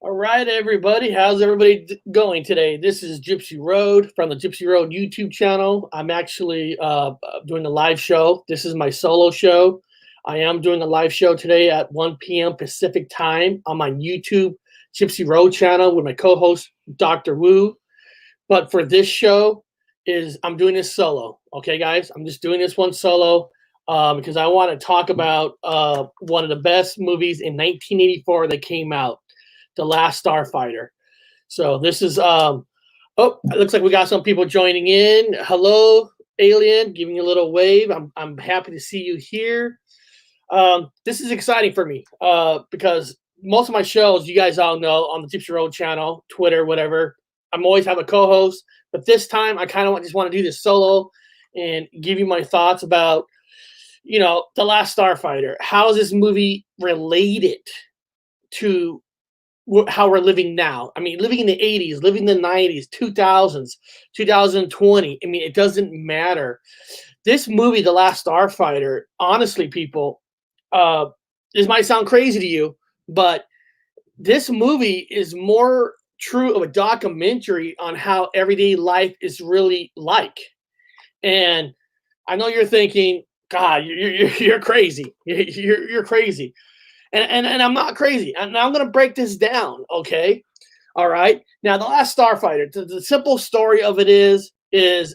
All right, everybody. How's everybody going today? This is Gypsy Road from the Gypsy Road YouTube channel. I'm actually doing a live show. This is my solo show. I am doing a live show today at 1 p.m. Pacific time on my YouTube Gypsy Road channel with my co-host Dr. Wu. But for this show, I'm doing this solo. Okay, guys, I'm just doing this one solo because I want to talk about one of the best movies in 1984 that came out. The Last Starfighter. So this is oh, it looks like we got some people joining in. Hello, alien, giving you a little wave. I'm happy to see you here. This is exciting for me because most of my shows, you guys all know, on the Gypsy Road channel, Twitter, whatever, I'm always have a co-host. But this time, I kind of just want to do this solo and give you my thoughts about, The Last Starfighter. How is this movie related to how we're living now? I mean, living in the 80s, living in the 90s, 2000s, 2020. I mean, it doesn't matter. This movie, The Last Starfighter, honestly, people, this might sound crazy to you, but this movie is more true of a documentary on how everyday life is really like. And I know you're thinking, God, you're crazy. You're crazy. And I'm not crazy. And I'm going to break this down, okay? All right? Now, The Last Starfighter, the simple story of it is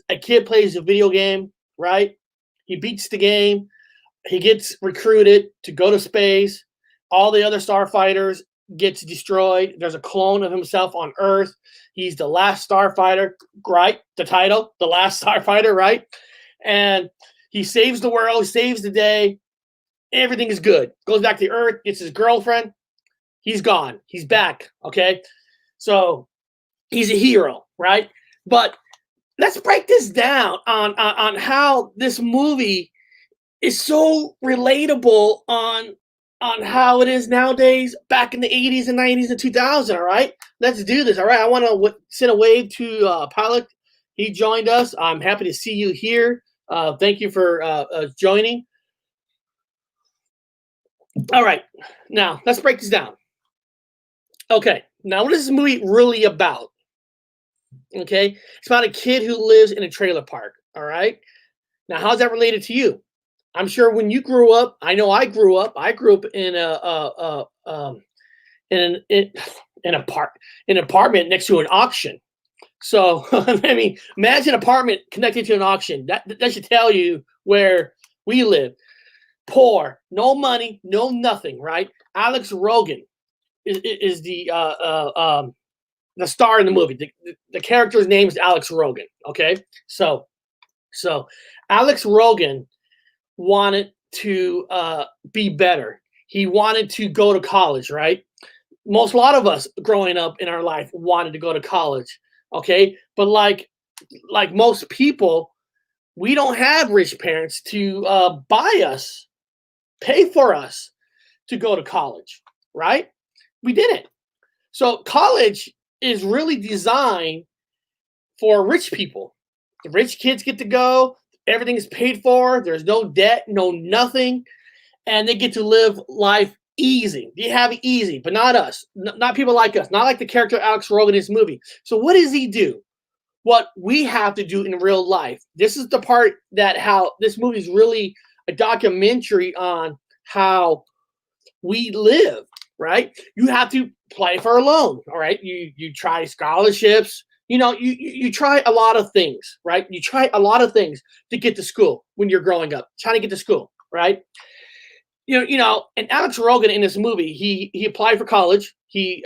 a kid plays a video game, right? He beats the game. He gets recruited to go to space. All the other starfighters gets destroyed. There's a clone of himself on Earth. He's the last starfighter, right? The title, The Last Starfighter, right? And he saves the world, saves the day. Everything is good. Goes back to Earth, gets his girlfriend. He's gone. He's back. Okay. So he's a hero, right? But let's break this down on how this movie is so relatable on how it is nowadays, back in the 80s and 90s and 2000. All right. Let's do this. All right. I want to send a wave to Pilot. He joined us. I'm happy to see you here. Thank you for joining. All right, now let's break this down. Okay, now what is this movie really about? Okay, it's about a kid who lives in a trailer park. All right, now how's that related to you? I'm sure when you grew up, I know I grew up. I grew up in an apartment next to an auction. So I mean, imagine an apartment connected to an auction. That should tell you where we live. Poor, no money, no nothing, right? Alex Rogan is the star in the movie. The character's name is Alex Rogan. Okay, so Alex Rogan wanted to be better. He wanted to go to college, right? A lot of us growing up in our life wanted to go to college. Okay, but like most people, we don't have rich parents to buy us. Pay for us to go to college, right? We didn't. So college is really designed for rich people. The rich kids get to go. Everything is paid for. There's no debt, no nothing. And they get to live life easy. They have it easy, but not us. Not people like us. Not like the character Alex Rogan in this movie. So what does he do? What we have to do in real life. This is the part that how this movie is really a documentary on how we live, right? You have to apply for a loan, all right? You try scholarships, you try a lot of things, right? You try a lot of things to get to school when you're growing up, trying to get to school, right? And Alex Rogan in this movie, he applied for college. He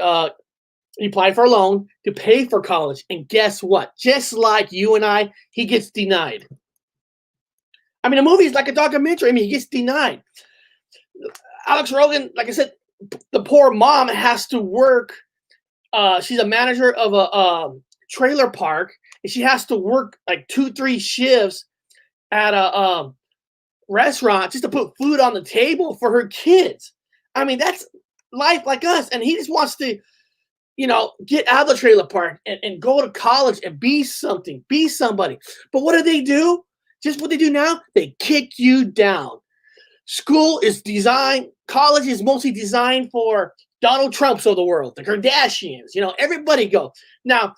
applied for a loan to pay for college, and guess what? Just like you and I, he gets denied. I mean, the movie is like a documentary. I mean, he gets denied. Alex Rogan, like I said, the poor mom has to work. She's a manager of a trailer park, and she has to work like 2-3 shifts at a restaurant just to put food on the table for her kids. I mean, that's life like us. And he just wants to, get out of the trailer park and go to college and be something, be somebody. But what do? Just what they do now, they kick you down. School is designed, college is mostly designed for Donald Trumps of the world, the Kardashians, everybody go. Now,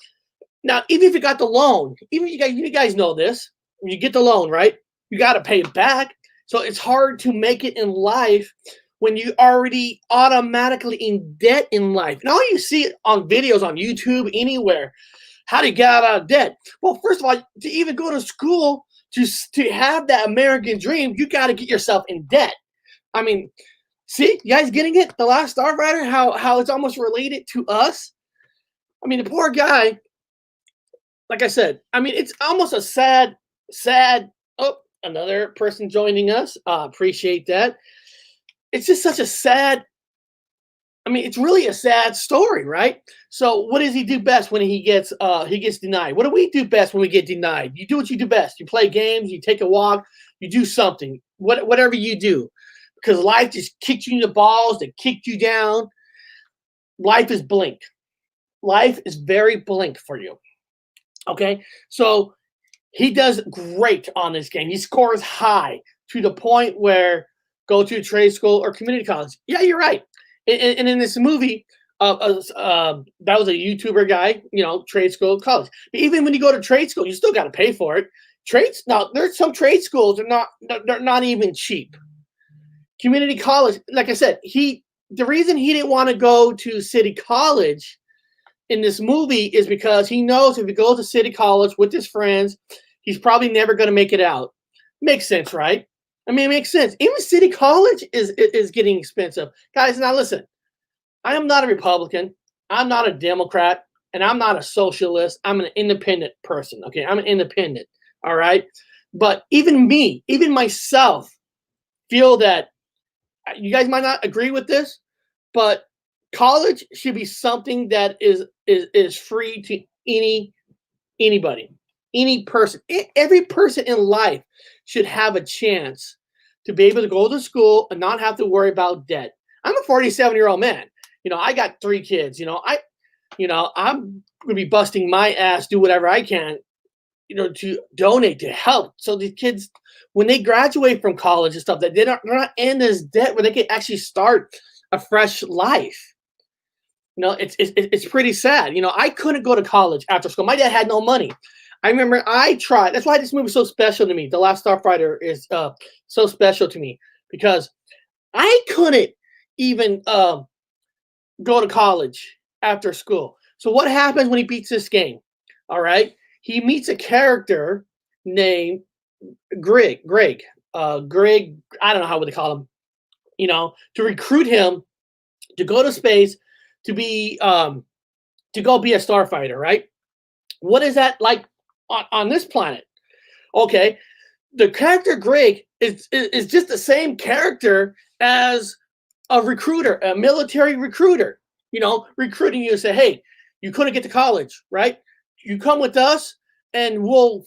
even if you got the loan, even if you guys know this, when you get the loan, right, you got to pay it back. So it's hard to make it in life when you already automatically in debt in life. And all you see on videos on YouTube, anywhere, how to get out of debt. Well, first of all, to even go to school, to have that American dream, you got to get yourself in debt. I mean, see, you guys getting it? The Last Starfighter, how it's almost related to us. I mean, the poor guy, like I said, I mean, it's almost a sad, oh, another person joining us. Appreciate that. It's just such a sad, I mean, it's really a sad story, right? So what does he do best when he gets denied? What do we do best when we get denied? You do what you do best. You play games, you take a walk, you do something, whatever you do. Because life just kicked you in the balls, that kicked you down. Life is blink. Life is very blink for you. Okay? So he does great on this game. He scores high to the point where go to trade school or community college. Yeah, you're right. And in this movie, that was a YouTuber guy, trade school, college. But even when you go to trade school, you still got to pay for it. Now there's some trade schools they're not even cheap. Community college, like I said, the reason he didn't want to go to city college in this movie is because he knows if he goes to city college with his friends, he's probably never going to make it out. Makes sense, right? I mean, it makes sense. Even city college is getting expensive. Guys, now listen, I am not a Republican. I'm not a Democrat, and I'm not a socialist. I'm an independent person, okay? I'm an independent, all right? But even myself, feel that you guys might not agree with this, but college should be something that is free to anybody, any person. Every person in life should have a chance to be able to go to school and not have to worry about debt. I'm a 47-year-old man. I got 3 kids. I'm gonna be busting my ass, do whatever I can, to donate, to help. So these kids, when they graduate from college and stuff, that they're not in this debt where they can actually start a fresh life. It's pretty sad. I couldn't go to college after school. My dad had no money. I remember I tried. That's why this movie is so special to me. The Last Starfighter is so special to me because I couldn't even go to college after school. So what happens when he beats this game? All right. He meets a character named Greg. Greg, I don't know how would they call him, to recruit him to go to space to go be a starfighter, right? What is that like on this planet? Okay, the character Greg is just the same character as a recruiter, a military recruiter, recruiting you and say, hey, you couldn't get to college, right? You come with us and we'll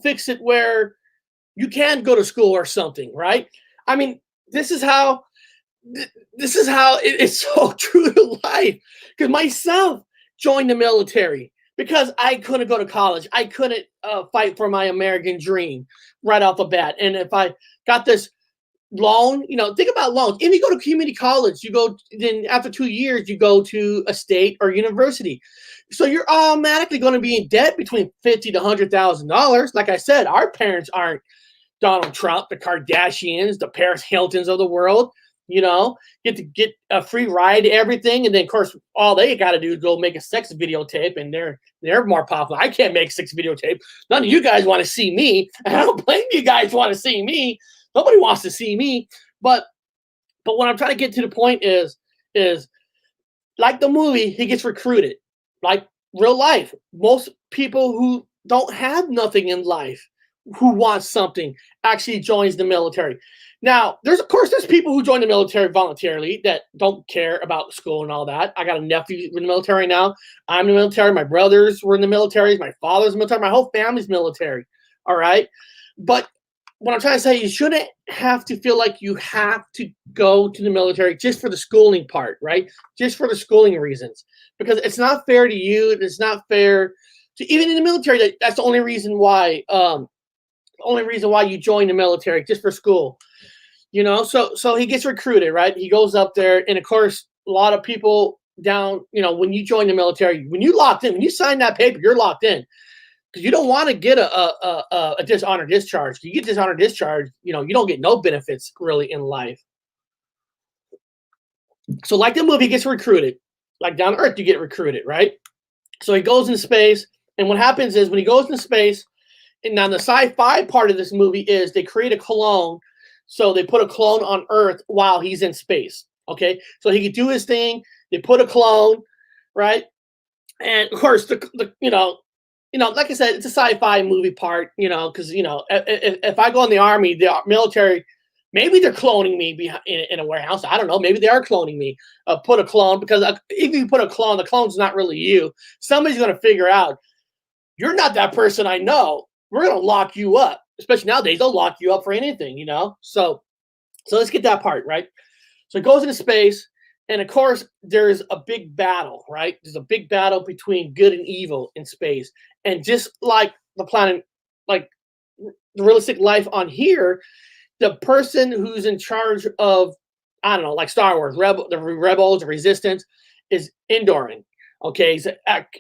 fix it where you can go to school or something, right? I mean, this is how it's so true to life. Because myself joined the military because I couldn't go to college. I couldn't fight for my American dream right off the bat. And if I got this loan, think about loans. If you go to community college, then after 2 years, you go to a state or university. So you're automatically going to be in debt between $50,000 to $100,000. Like I said, our parents aren't Donald Trump, the Kardashians, the Paris Hiltons of the world. Get to get a free ride to everything, and then of course all they got to do is go make a sex videotape, and they're more popular. I can't make a sex videotape. None of you guys want to see me, and I don't blame you guys want to see me. Nobody wants to see me, but what I'm trying to get to the point is like the movie, he gets recruited. Like real life, most people who don't have nothing in life, who wants something, actually joins the military. Now, there's people who join the military voluntarily that don't care about school and all that. I got a nephew in the military now. I'm in the military. My brothers were in the military. My father's in the military. My whole family's military. All right. But what I'm trying to say, you shouldn't have to feel like you have to go to the military just for the schooling part, right? Just for the schooling reasons, because it's not fair to you. It's not fair to even in the military. That's the only reason why. You join the military, just for school. So he gets recruited, right? He goes up there, and of course, lot of people down, when you join the military, when you locked in, when you sign that paper, you're locked in because you don't want to get a dishonor discharge. You get dishonor discharge, you don't get no benefits really in life. So like the movie gets recruited, like down to Earth, you get recruited, right? So he goes into space, and what happens is when he goes into space, and now the sci-fi part of this movie is they create a clone. So they put a clone on Earth while he's in space. Okay, so he could do his thing. They put a clone, right? And of course, like I said, it's a sci-fi movie part. Because if I go in the army, the military, maybe they're cloning me in a warehouse. I don't know. Maybe they are cloning me. Put a clone because if you put a clone, the clone's not really you. Somebody's going to figure out you're not that person I know. We're going to lock you up. Especially nowadays, they'll lock you up for anything, So let's get that part, right? So it goes into space, and of course, there's a big battle, right? There's a big battle between good and evil in space. And just like the planet, like the realistic life on here, the person who's in charge of, I don't know, like Star Wars, the rebels, the resistance, is Endoran. Okay, he's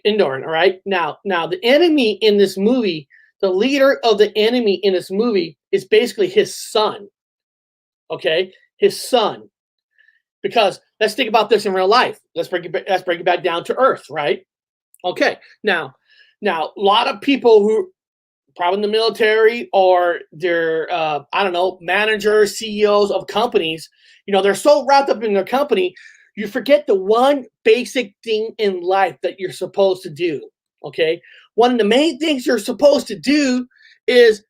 Endoran, all right? Now, the enemy in this movie, the leader of the enemy in this movie is basically his son. Okay, his son. Because let's think about this in real life. Let's bring it back down to Earth, right? Okay, now, a lot of people who probably in the military or they're, I don't know, managers, CEOs of companies, they're so wrapped up in their company, you forget the one basic thing in life that you're supposed to do, okay? One of the main things you're supposed to do is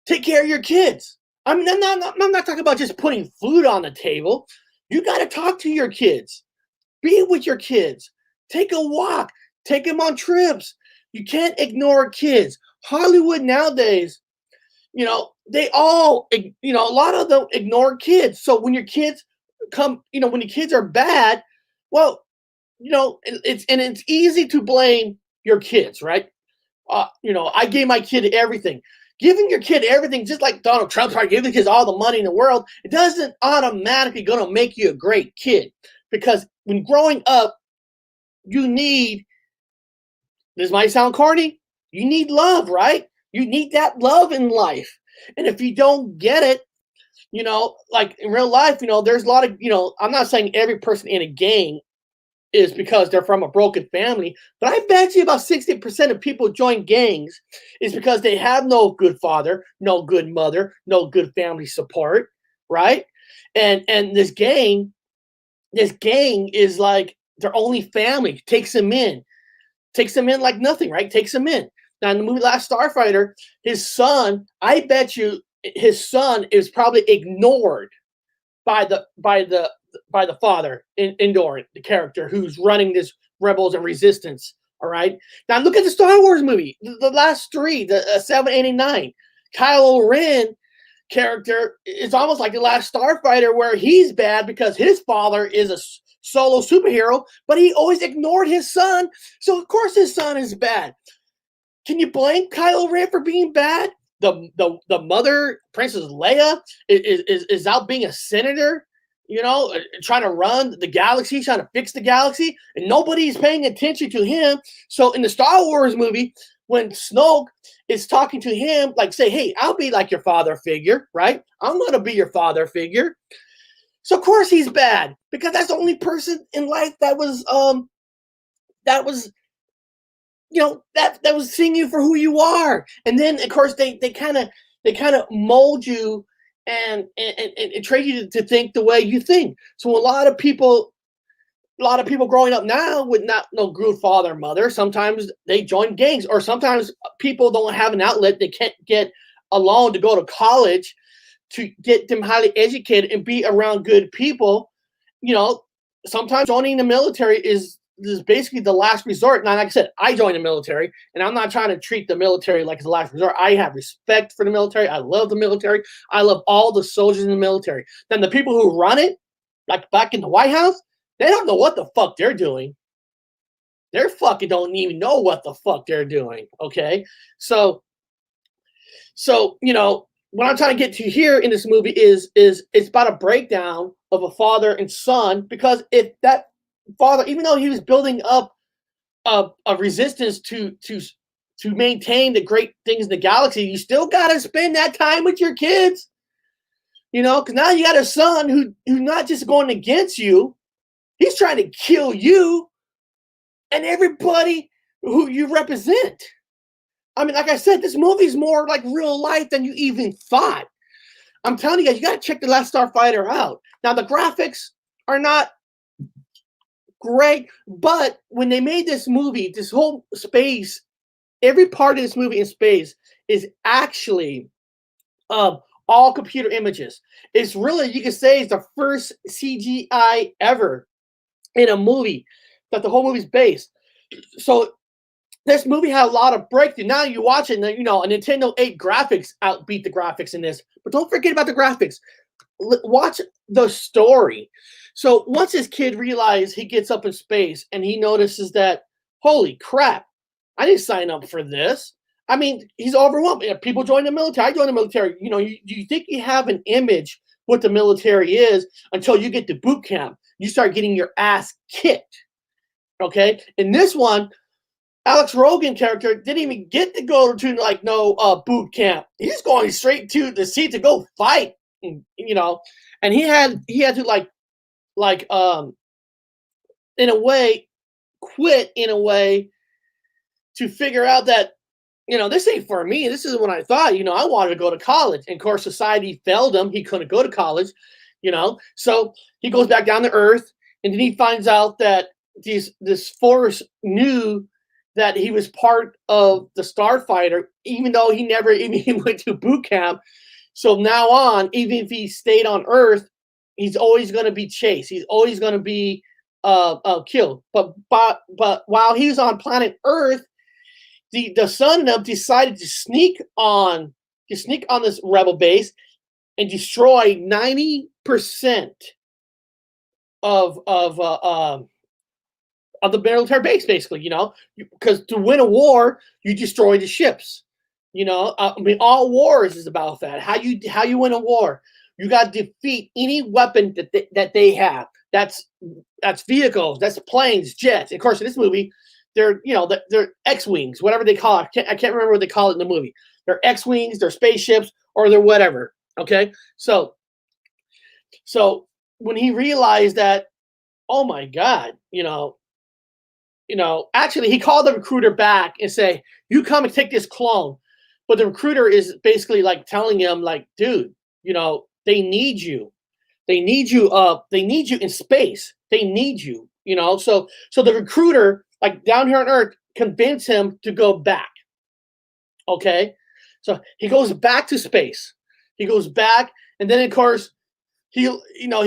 take care of your kids. I mean, I'm not talking about just putting food on the table. You got to talk to your kids. Be with your kids. Take a walk. Take them on trips. You can't ignore kids. Hollywood nowadays, they all, a lot of them ignore kids. So when your kids come, when your kids are bad, well, it's easy to blame your kids, right? I gave my kid everything. Giving your kid everything, just like Donald Trump tried giving kids all the money in the world, it doesn't automatically going to make you a great kid. Because when growing up, you need, this might sound corny, you need love, right? You need that love in life. And if you don't get it, like in real life, there's a lot of, I'm not saying every person in a gang is because they're from a broken family, but I bet you about 60% of people join gangs is because they have no good father, no good mother, no good family support, right? And this gang is like their only family, takes them in like nothing, right? Takes them in. Now in the movie Last Starfighter, his son, I bet you his son is probably ignored by the father in Endoran, the character who's running this rebels and resistance. All right. Now look at the Star Wars movie, the last three, the 7, 8, and 9. Kylo Ren character is almost like the Last Starfighter, where he's bad because his father is a solo superhero, but he always ignored his son. So of course his son is bad. Can you blame Kylo Ren for being bad? The mother, Princess Leia, is out being a senator, trying to run the galaxy, trying to fix the galaxy, and nobody's paying attention to him. So in the Star Wars movie, when Snoke is talking to him, like say, hey, I'll be like your father figure, right? I'm going to be your father figure. So of course he's bad, because that's the only person in life that was that was seeing you for who you are. And then of course they kind of mold you and train you to think the way you think. So a lot of people growing up now with not no good father or mother, sometimes they join gangs, or sometimes people don't have an outlet. They can't get a loan to go to college to get them highly educated and be around good people. Sometimes joining the military is basically the last resort. Now, like I said, I joined the military, and I'm not trying to treat the military like it's the last resort. I have respect for the military. I love the military. I love all the soldiers in the military. Then the people who run it, like back in the White House, they don't know what the fuck they're doing. They're fucking don't even know what the fuck they're doing. Okay, so what I'm trying to get to here in this movie is it's about a breakdown of a father and son, because if that father, even though he was building up a resistance to maintain the great things in the galaxy, you still got to spend that time with your kids, you know, because now you got a son who's not just going against you, he's trying to kill you and everybody who you represent. I mean, like I said, this movie's more like real life than you even thought. I'm telling you guys, you got to check The Last Starfighter out. Now, the graphics are not great, but when they made this movie, this whole space, every part of this movie in space is actually all computer images. It's really, you can say, it's the first CGI ever in a movie that the whole movie's based. So this movie had a lot of breakthrough. Now you watch it, and you know, a Nintendo 8 graphics outbeat the graphics in this. But don't forget about the graphics. Watch the story. So once this kid realizes, he gets up in space and he notices that, holy crap, I didn't sign up for this. I mean, he's overwhelmed. People join the military. I joined the military. You know, you think you have an image what the military is until you get to boot camp. You start getting your ass kicked. Okay? In this one, Alex Rogan character didn't even get to go to like no boot camp. He's going straight to the sea to go fight, you know. And he had to like in a way quit in a way to figure out that, you know, this ain't for me. This isn't what I thought. You know, I wanted to go to college. And of course, society failed him. He couldn't go to college, you know. So he goes back down to Earth, and then he finds out that this force knew that he was part of the Starfighter, even though he never even went to boot camp. So now on, even if he stayed on Earth, he's always going to be chased. He's always going to be killed. But while he was on planet Earth, the son of them decided to sneak on this rebel base and destroy 90% of the military base, basically, you know, because to win a war, you destroy the ships. You know, I mean, all wars is about that. How you win a war, you got to defeat any weapon that they have. That's vehicles, that's planes, jets. And of course, in this movie, they're X-wings, whatever they call it. I can't remember what they call it in the movie. They're X-wings, they're spaceships, or they're whatever. Okay, so when he realized that, oh my God, you know, actually he called the recruiter back and say, you come and take this clone. But the recruiter is basically like telling him, like, dude, you know, they need you. They need you in space. They need you, you know. So the recruiter, like down here on Earth, convinced him to go back. Okay. So he goes back to space. He goes back, and then of course he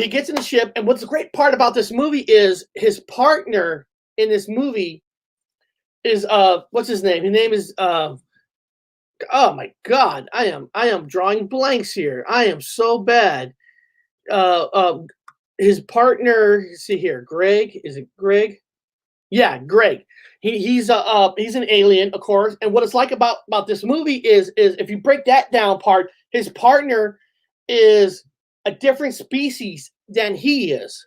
gets in the ship. And what's the great part about this movie is his partner in this movie is what's his name? His name is oh my God, I am drawing blanks here. I am so bad. His partner, let's see here, Greg. Is it Greg? Yeah, Greg. He's an alien, of course. And what it's like about this movie is if you break that down part, his partner is a different species than he is.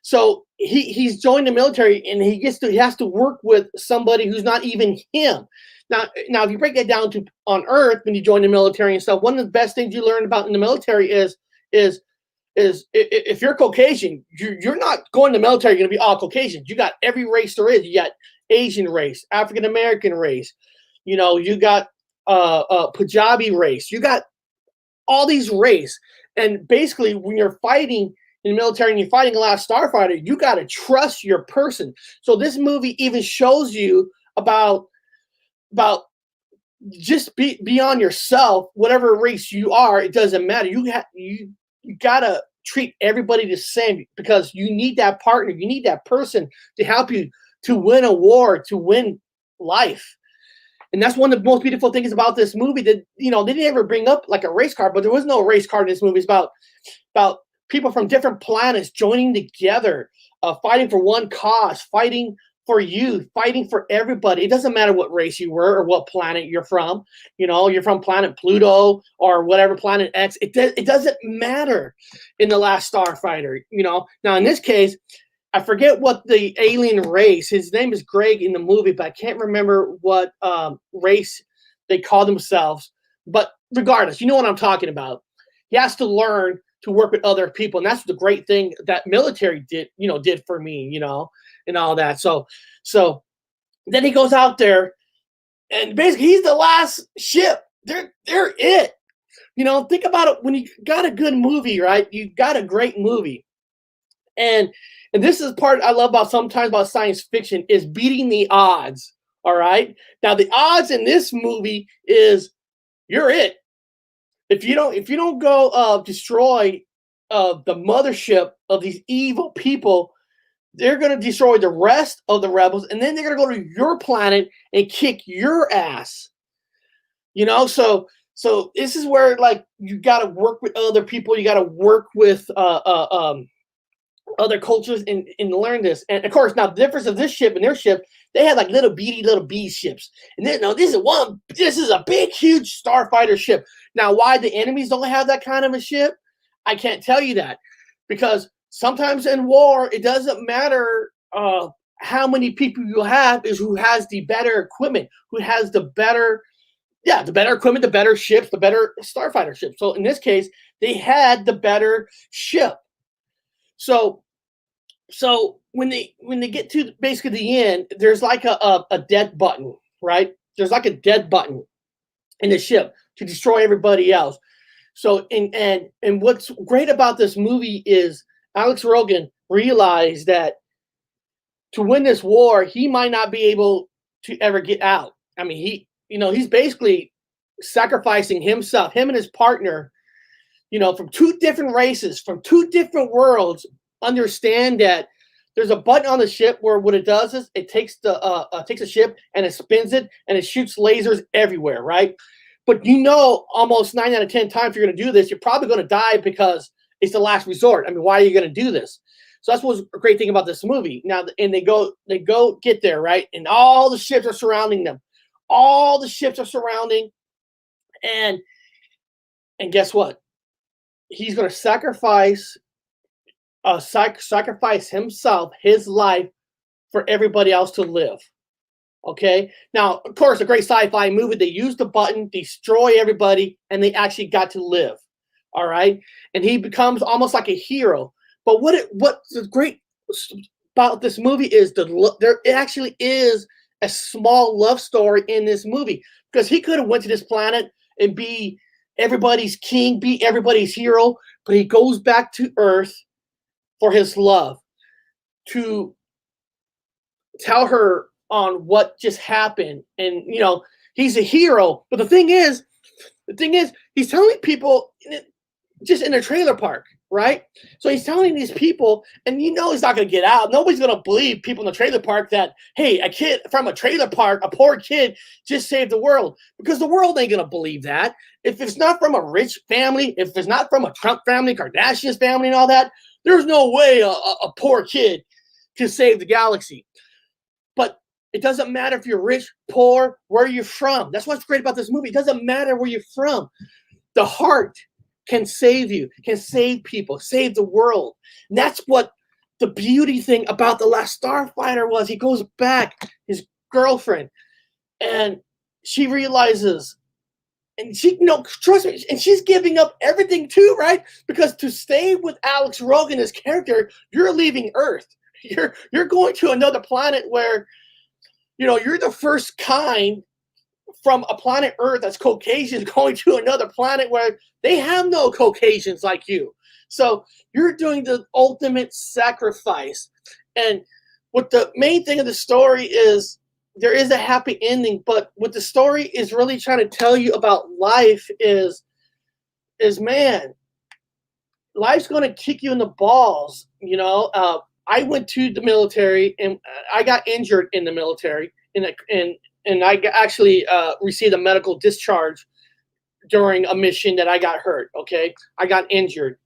So he's joined the military, and he has to work with somebody who's not even him. Now, if you break that down to on Earth, when you join the military and stuff, one of the best things you learn about in the military is if you're Caucasian, you're not going to the military, you're going to be all Caucasian. You got every race there is. You got Asian race, African American race, you know, you got Punjabi race, you got all these race. And basically, when you're fighting in the military and you're fighting a Last Starfighter, you got to trust your person. So this movie even shows you about just be on yourself, whatever race you are, it doesn't matter. You gotta treat everybody the same, because you need that partner, you need that person to help you to win a war, to win life. And that's one of the most beautiful things about this movie, that, you know, they didn't ever bring up like a race card, but there was no race card in this movie. It's about people from different planets joining together, fighting for one cause, fighting for you, fighting for everybody. It doesn't matter what race you were or what planet you're from. You know, you're from planet Pluto or whatever, planet X. It doesn't matter in The Last Starfighter. You know, now in this case, I forget what the alien race. His name is Greg in the movie, but I can't remember what race they call themselves. But regardless, you know what I'm talking about. He has to learn to work with other people, and that's the great thing that military did for me, and all that. So then he goes out there, and basically he's the last ship. They're it. Think about it. When you got a good movie, right? You got a great movie, and this is part I love about sometimes about science fiction is beating the odds. All right. Now the odds in this movie is you're it. If you don't go destroy the mothership of these evil people, they're going to destroy the rest of the rebels, and then they're going to go to your planet and kick your ass. So this is where like you got to work with other people. You got to work with other cultures and learn this. And of course, now the difference of this ship and their ship, they had like little bee ships. And then this is a big, huge starfighter ship. Now, why the enemies don't have that kind of a ship, I can't tell you that. Because sometimes in war, it doesn't matter how many people you have, is who has the better equipment, who has the better equipment, the better ships, the better starfighter ships. So in this case, they had the better ship. So when they get to basically the end, there's like a death button, right? There's like a death button in the ship to destroy everybody else. So and what's great about this movie is Alex Rogan realized that to win this war, he might not be able to ever get out. I mean, he's basically sacrificing himself, him and his partner, from two different races, from two different worlds, understand that there's a button on the ship where what it does is it takes the ship and it spins it and it shoots lasers everywhere, right? But almost 9 out of 10 times you're going to do this, you're probably going to die because it's the last resort. I mean, why are you going to do this? So that's what's a great thing about this movie. Now, and they go get there, right? And all the ships are surrounding them. All the ships are surrounding, and guess what? He's going to sacrifice himself, his life, for everybody else to live. Okay. Now, of course, a great sci-fi movie. They use the button, destroy everybody, and they actually got to live. All right, and he becomes almost like a hero. But what's great about this movie is there actually is a small love story in this movie, because he could have went to this planet and be everybody's king, be everybody's hero, but he goes back to Earth for his love, to tell her on what just happened. And he's a hero, but the thing is he's telling people just in a trailer park, right? So he's telling these people, and he's not going to get out. Nobody's going to believe people in the trailer park that, hey, a kid from a trailer park, a poor kid, just saved the world, because the world ain't going to believe that. If it's not from a rich family, if it's not from a Trump family, Kardashian's family and all that, there's no way a poor kid can save the galaxy. But it doesn't matter if you're rich, poor, where you're from. That's what's great about this movie. It doesn't matter where you're from. The heart can save you, can save people, save the world. And that's what the beauty thing about The Last Starfighter was. He goes back, his girlfriend, and she realizes, and she, trust me, and she's giving up everything too, right? Because to stay with Alex Rogan, his character, you're leaving Earth. You're going to another planet where, you're the first kind from a planet Earth that's Caucasian going to another planet where they have no Caucasians like you. So you're doing the ultimate sacrifice. And what the main thing of the story is, there is a happy ending, but what the story is really trying to tell you about life is man, life's going to kick you in the balls. I went to the military and I got injured in the military, and I actually received a medical discharge during a mission that I got hurt. Okay, I got injured,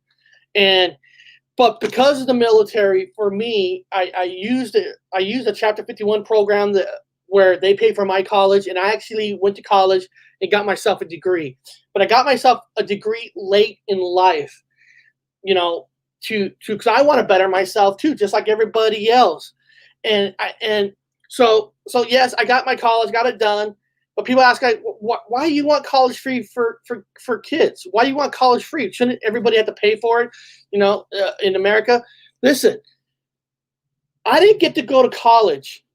but because of the military, for me, I used a Chapter 51 program where they paid for my college, and I actually went to college and got myself a degree. But I got myself a degree late in life. because I want to better myself too, just like everybody else. And yes, I got my college, got it done. But people ask, like, why do you want college free for kids? Why do you want college free? Shouldn't everybody have to pay for it? In America, listen, I didn't get to go to college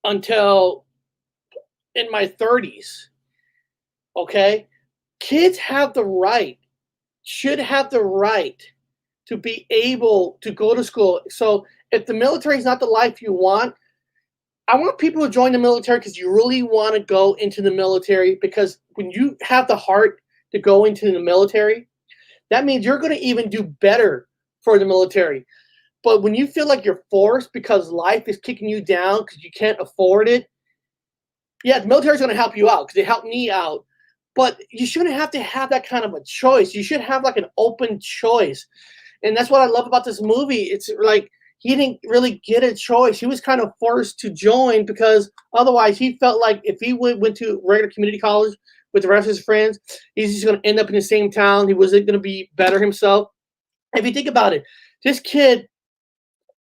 until in my 30s. Okay, kids have the right, should have the right to be able to go to school. So if the military is not the life you want, I want people to join the military because you really want to go into the military, because when you have the heart to go into the military, that means you're going to even do better for the military. But when you feel like you're forced because life is kicking you down because you can't afford it, yeah, the military is going to help you out because they helped me out. But you shouldn't have to have that kind of a choice. You should have like an open choice. And that's what I love about this movie. It's like he didn't really get a choice. He was kind of forced to join because otherwise he felt like if he went to regular community college with the rest of his friends, he's just going to end up in the same town. He wasn't going to be better himself. If you think about it, this kid,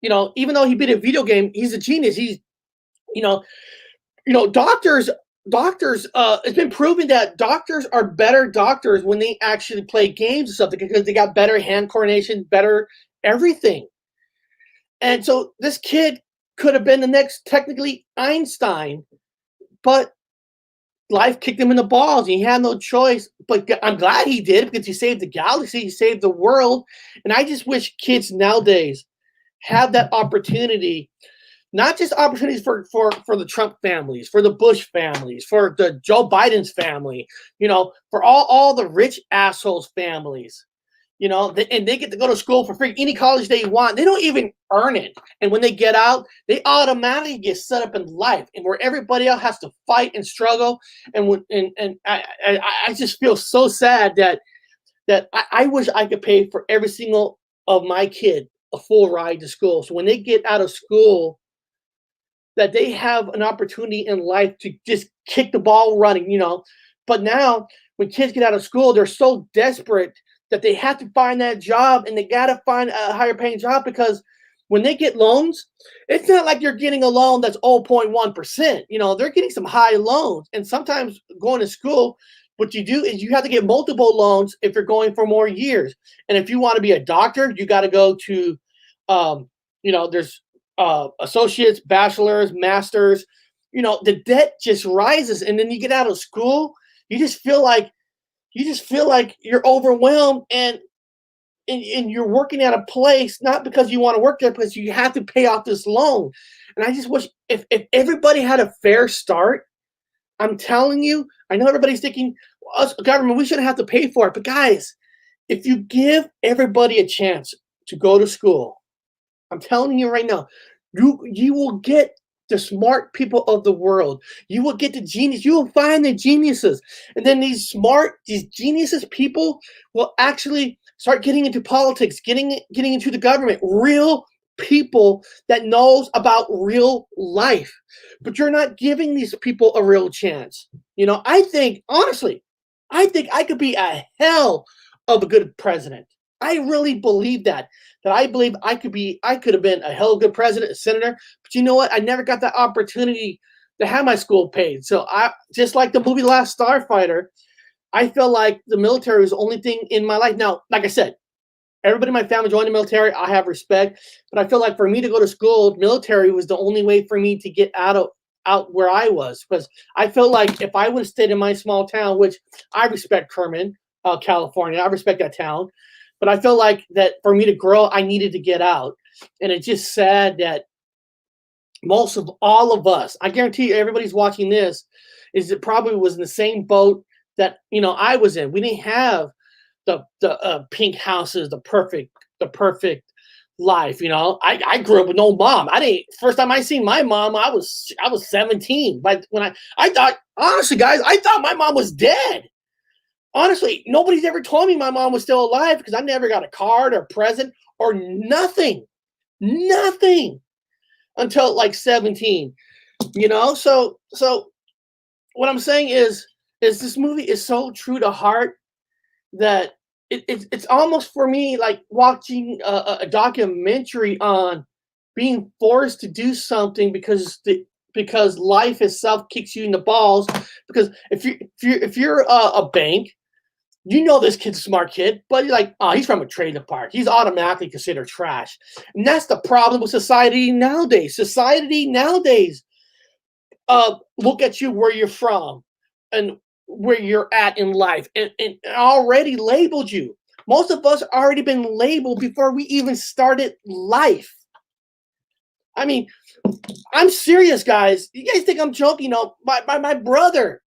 even though he beat a video game, he's a genius. He's, you know, doctors, it's been proven that doctors are better doctors when they actually play games or something because they got better hand coordination, better everything. And so this kid could have been the next, technically, Einstein, but life kicked him in the balls. He had no choice. But I'm glad he did because he saved the galaxy, he saved the world. And I just wish kids nowadays have that opportunity. Not just opportunities for the Trump families, for the Bush families, for the Joe Biden's family, for all the rich assholes families, and they get to go to school for free, any college they want. They don't even earn it. And when they get out, they automatically get set up in life, and where everybody else has to fight and struggle. And I just feel so sad that I wish I could pay for every single of my kid a full ride to school. So when they get out of school, that they have an opportunity in life to just kick the ball running, But now, when kids get out of school, they're so desperate that they have to find that job, and they got to find a higher paying job because when they get loans, it's not like you're getting a loan that's 0.1%. They're getting some high loans. And sometimes going to school, what you do is you have to get multiple loans if you're going for more years. And if you want to be a doctor, you got to go to, there's associates, bachelors, masters. The debt just rises, and then you get out of school, you just feel like you're overwhelmed, and you're working at a place not because you want to work there, because you have to pay off this loan. And I just wish if everybody had a fair start. I'm telling you, I know everybody's thinking, us government, we shouldn't have to pay for it. But guys, if you give everybody a chance to go to school, I'm telling you right now, you will get the smart people of the world. You will get the genius. You will find the geniuses. And then these geniuses people will actually start getting into politics, getting into the government. Real people that knows about real life. But you're not giving these people a real chance. I think, honestly, I could be a hell of a good president. I really believe that I believe I could have been a hell of a good president, a senator. But you know what? I never got that opportunity to have my school paid. So just like the movie Last Starfighter, I feel like the military was the only thing in my life. Now, like I said, everybody in my family joined the military. I have respect. But I feel like for me to go to school, military was the only way for me to get out where I was. Because I feel like if I would have stayed in my small town, which I respect Kerman, California, I respect that town. But I feel like that for me to grow, I needed to get out. And it's just sad that most of all of us, I guarantee you everybody's watching this, it probably was in the same boat that, I was in. We didn't have the pink houses, the perfect life. I grew up with no mom. First time I seen my mom, I was 17. But when I thought, honestly, guys, I thought my mom was dead. Honestly, nobody's ever told me my mom was still alive because I never got a card or present or nothing until like 17, So what I'm saying is this movie is so true to heart that it's almost for me like watching a documentary on being forced to do something because life itself kicks you in the balls. Because if you're a bank, you know this kid's a smart kid, but you're like, oh, he's from a trailer park. He's automatically considered trash. And that's the problem with society nowadays. Society nowadays look at you where you're from and where you're at in life and already labeled you. Most of us already been labeled before we even started life. I mean, I'm serious, guys. You guys think I'm joking? You know, my brother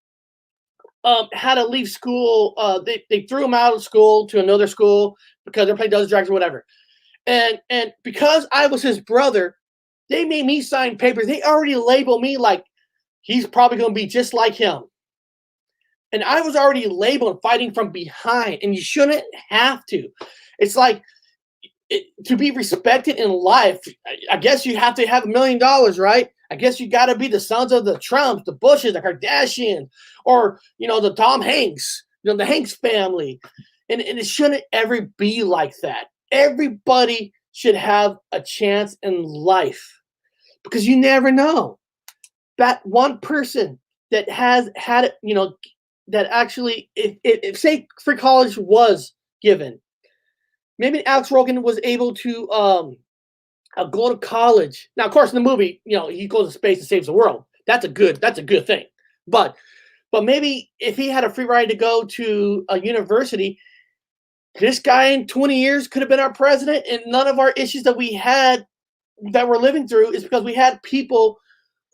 had to leave school. They threw him out of school to another school because they're playing Dungeons and Dragons or whatever. And because I was his brother, they made me sign papers. They already labeled me like he's probably going to be just like him. And I was already labeled fighting from behind, and you shouldn't have to. It's like to be respected in life, I guess you have to have $1 million, right? I guess you got to be the sons of the Trumps, the Bushes, the Kardashians, or, you know, the Tom Hanks, you know, the Hanks family. And it shouldn't ever be like that. Everybody should have a chance in life because you never know. That one person that has had it, you know, that actually, if say free college was given, maybe Alex Rogan was able to go to college. Now, of course, in the movie, you know, he goes to space and saves the world. That's a good thing. But maybe if he had a free ride to go to a university, this guy in 20 years could have been our president, and none of our issues that we had that we're living through is because we had people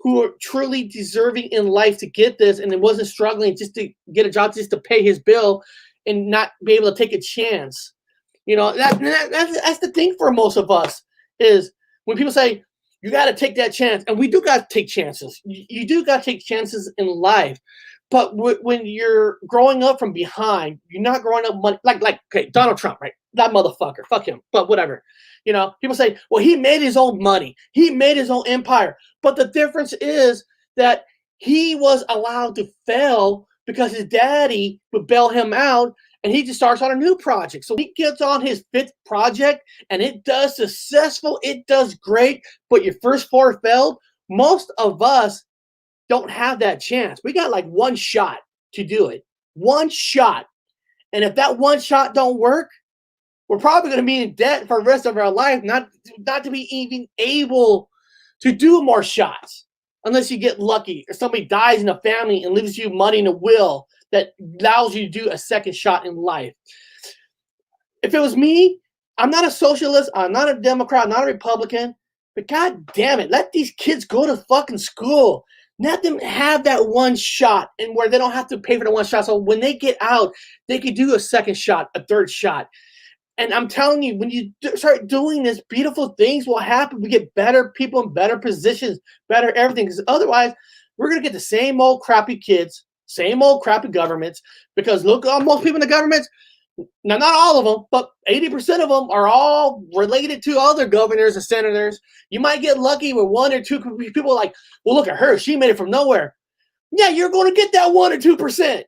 who are truly deserving in life to get this, and it wasn't struggling just to get a job, just to pay his bill and not be able to take a chance. You know, that's the thing for most of us is when people say, you got to take that chance. And we do got to take chances. You do got to take chances in life. But when you're growing up from behind, you're not growing up money. Like, okay, Donald Trump, right? That motherfucker. Fuck him. But whatever. You know, people say, well, he made his own money. He made his own empire. But the difference is that he was allowed to fail because his daddy would bail him out, and he just starts on a new project. So he gets on his 5th project, and it does successful. It does great. But your first 4 failed. Most of us don't have that chance. We got like one shot to do it. One shot. And if that one shot don't work, we're probably going to be in debt for the rest of our life, not to be even able to do more shots unless you get lucky or somebody dies in the family and leaves you money in a will that allows you to do a second shot in life. If it was me, I'm not a socialist, I'm not a Democrat, I'm not a Republican, but God damn it, let these kids go to fucking school. Let them have that one shot and where they don't have to pay for the one shot. So when they get out, they can do a second shot, a third shot. And I'm telling you, when you start doing this, beautiful things will happen. We get better people in better positions, better everything. Because otherwise, we're going to get the same old crappy kids, same old crappy governments. Because look, most people in the governments, now not all of them, but 80% of them are all related to other governors and senators. You might get lucky with 1 or 2 people like, well, look at her. She made it from nowhere. Yeah, you're going to get that 1 or 2%.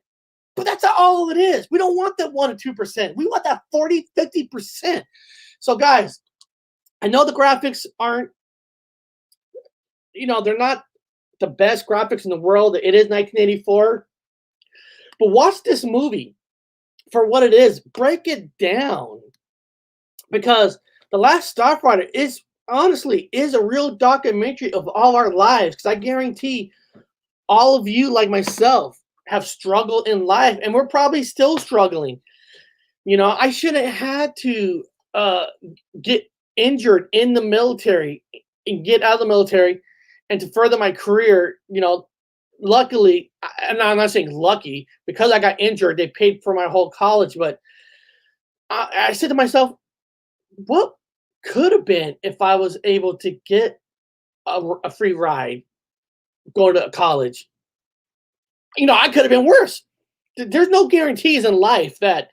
But that's all it is. We don't want that 1 or 2%. We want that 40, 50%. So, guys, I know the graphics aren't, you know, they're not the best graphics in the world. It is 1984. But watch this movie for what it is. Break it down. Because The Last Starfighter is, honestly, is a real documentary of all our lives. Because I guarantee all of you, like myself, have struggled in life, and we're probably still struggling. You know, I shouldn't have had to get injured in the military and get out of the military and to further my career. You know, luckily, and I'm not saying lucky, because I got injured, they paid for my whole college. But I said to myself, what could have been if I was able to get a free ride, go to college? You know, I could have been worse. There's no guarantees in life that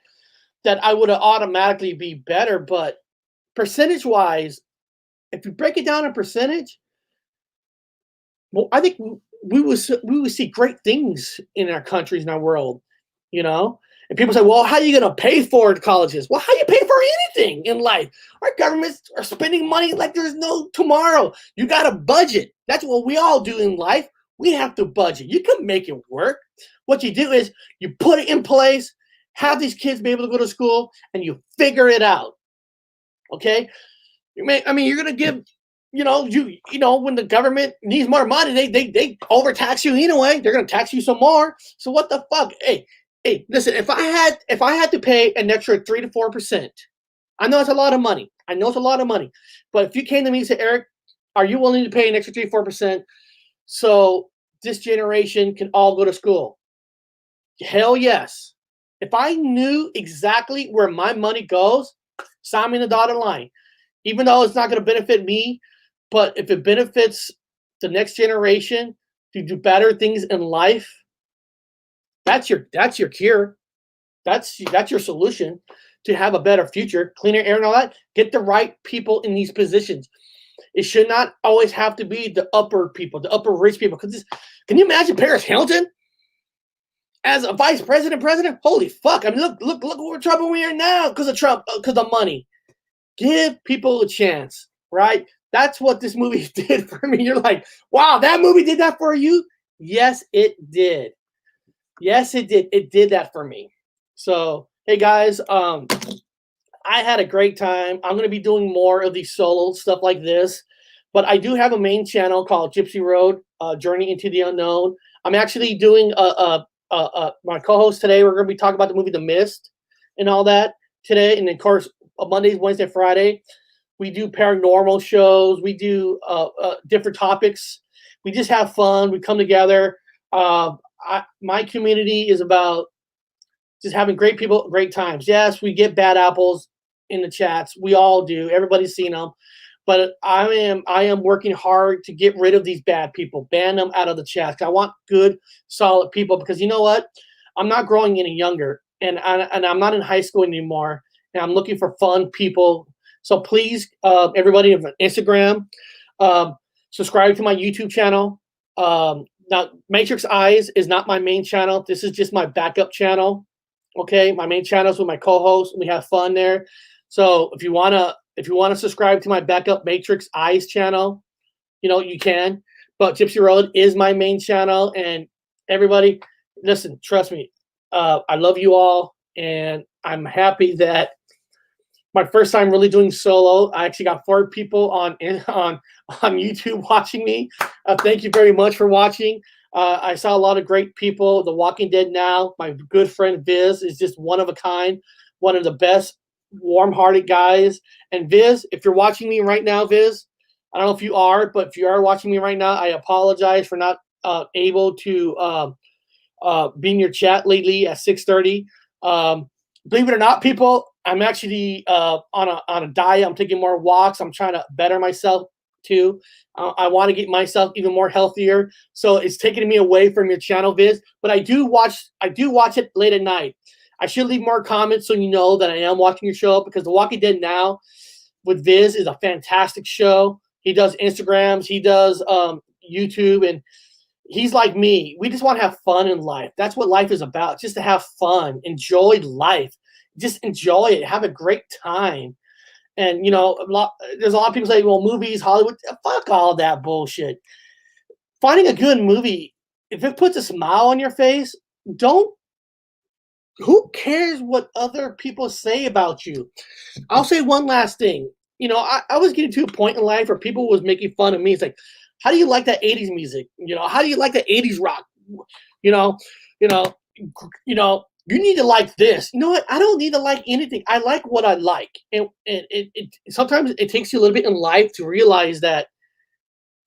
I would have automatically be better, but percentage-wise, if you break it down in percentage, well, I think we would see great things in our countries, in our world, you know? And people say, well, how are you going to pay for colleges? Well, how do you pay for anything in life? Our governments are spending money like there's no tomorrow. You got to budget. That's what we all do in life. We have to budget. You can make it work. What you do is you put it in place, have these kids be able to go to school, and you figure it out. Okay? You're going to give, when the government needs more money, they overtax you anyway. They're going to tax you some more. So what the fuck? Hey, listen, if I had to pay an extra 3 to 4%, I know it's a lot of money. But if you came to me and said, Eric, are you willing to pay an extra 3 to 4% so this generation can all go to school? Hell yes. If I knew exactly where my money goes, sign me in the dotted line. Even though it's not going to benefit me, but if it benefits the next generation to do better things in life, that's your cure. That's your solution to have a better future, cleaner air and all that. Get the right people in these positions. It should not always have to be the upper people, the upper rich people. Because can you imagine Paris Hilton as a vice president? Holy fuck! I mean, look what trouble we are now because of Trump, because of money. Give people a chance, right? That's what this movie did for me. You're like, wow, that movie did that for you? Yes, it did. Yes, it did. It did that for me. So, hey guys, I had a great time. I'm going to be doing more of these solo stuff like this, but I do have a main channel called Gypsy Road, Journey into the Unknown. I'm actually doing my co-host today. We're going to be talking about the movie The Mist and all that today. And of course, Mondays, Wednesday, Friday, we do paranormal shows. We do different topics. We just have fun. We come together. My community is about just having great people, great times. Yes, we get bad apples in the chats. We all do. Everybody's seen them. But I am working hard to get rid of these bad people, ban them out of the chats. I want good, solid people because you know what? I'm not growing any younger, and I'm not in high school anymore, and I'm looking for fun people. So please, everybody on Instagram, subscribe to my YouTube channel. Now, Matrix Eyes is not my main channel. This is just my backup channel. Okay, my main channel is with my co-host. We have fun there. So if you wanna subscribe to my backup Matrix Eyes channel, you can. But Gypsy Road is my main channel, and everybody, listen, trust me, I love you all, and I'm happy that my first time really doing solo. I actually got 4 people on YouTube watching me. Thank you very much for watching. I saw a lot of great people. The Walking Dead now. My good friend Viz is just one of a kind, one of the best warm-hearted guys. And Viz, if you're watching me right now, Viz, I don't know if you are, but if you are watching me right now, I apologize for not able to be in your chat lately at 6:30. Believe it or not, people, I'm actually on a diet. I'm taking more walks. I'm trying to better myself too. I want to get myself even more healthier. So it's taking me away from your channel, Viz. But I do watch it late at night. I should leave more comments so you know that I am watching your show, because The Walking Dead Now with Viz is a fantastic show. He does Instagrams, he does YouTube, and he's like me. We just want to have fun in life. That's what life is about, just to have fun, enjoy life. Just enjoy it, have a great time. And, there's a lot of people say, well, movies, Hollywood, fuck all that bullshit. Finding a good movie, if it puts a smile on your face, who cares what other people say about you? I'll say one last thing. I was getting to a point in life where people was making fun of me. It's like, how do you like that 80s music? How do you like the 80s rock? You need to like this. You know what? I don't need to like anything. I like what I like. And it sometimes it takes you a little bit in life to realize that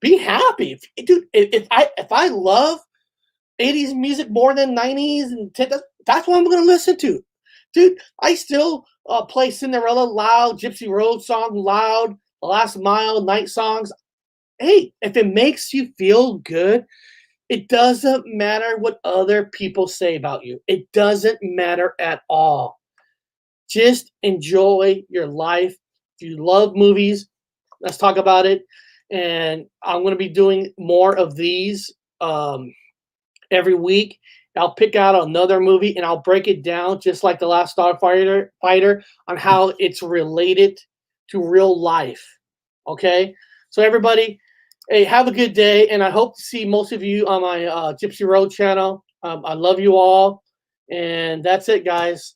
be happy. Dude, if I love 80s music more than 90s and 10, that's what I'm going to listen to. Dude, I still play Cinderella loud, Gypsy Road song loud, The Last Mile, night songs. Hey, if it makes you feel good, it doesn't matter what other people say about you. It doesn't matter at all. Just enjoy your life. If you love movies, let's talk about it. And I'm going to be doing more of these every week. I'll pick out another movie and I'll break it down just like the Last Starfighter fighter on how it's related to real life. Okay, so everybody, hey, have a good day, and I hope to see most of you on my Gypsy Road channel. I love you all, and that's it, guys.